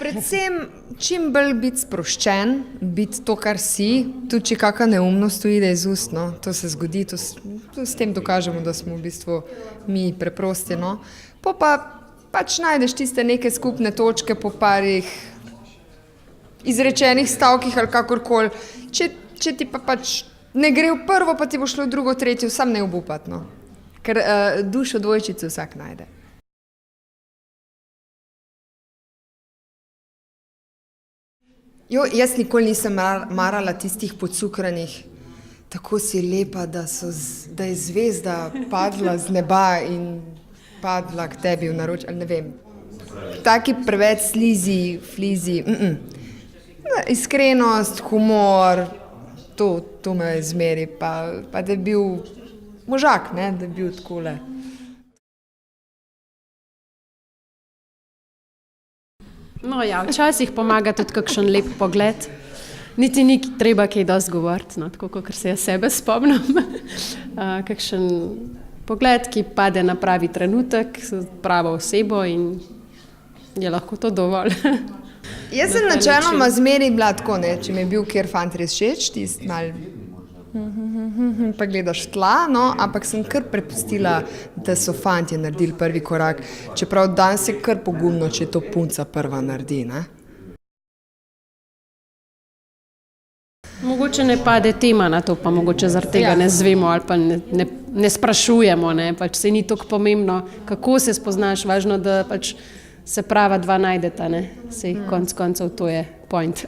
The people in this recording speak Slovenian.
Predvsem čim bolj biti sproščen, biti to, kar si, tudi če kakšna neumnost uide iz ust, no, to se zgodi, to s tem dokažemo, da smo v bistvu mi preprosti, no. Po pa pač najdeš tiste neke skupne točke po parih izrečenih stavkih ali kakorkoli. Če ti pa pač ne gre v prvo, pa ti bo šlo v drugo, tretjo, sam ne obupat, no. Ker dušo dvojčice vsak najde. Jaz nikoli nisem marala tistih pocukranih, tako si lepa, da je zvezda padla z neba in padla k tebi v naroč, ali ne vem. Taki preveč slizi, flizi, Iskrenost, humor, to me zmeri, pa da je bil možak, ne, da je bil takole. No ja, včasih pomaga tudi kakšen lep pogled. Niti ni treba kaj dosti govoriti, no, tako kakor se jaz sebe spomnim. Kakšen pogled, ki pade na pravi trenutek, s pravo osebo in je lahko to dovolj. Jaz sem načeloma zmeraj bila tako, ne, če mi je bil kjer fant res všeč, tisti malo pa gledaš tla, no, ampak sem kar prepustila, da so fantje naredili prvi korak, čeprav danes je kar pogumno, če to punca prva naredi, ne. Mogoče ne pade tema na to, pa mogoče zaradi tega ne zvemo ali pa ne sprašujemo, ne, pač se ni toliko pomembno, kako se spoznaš, važno, da pač se prava dva najdeta, ne, saj konec koncev to je point.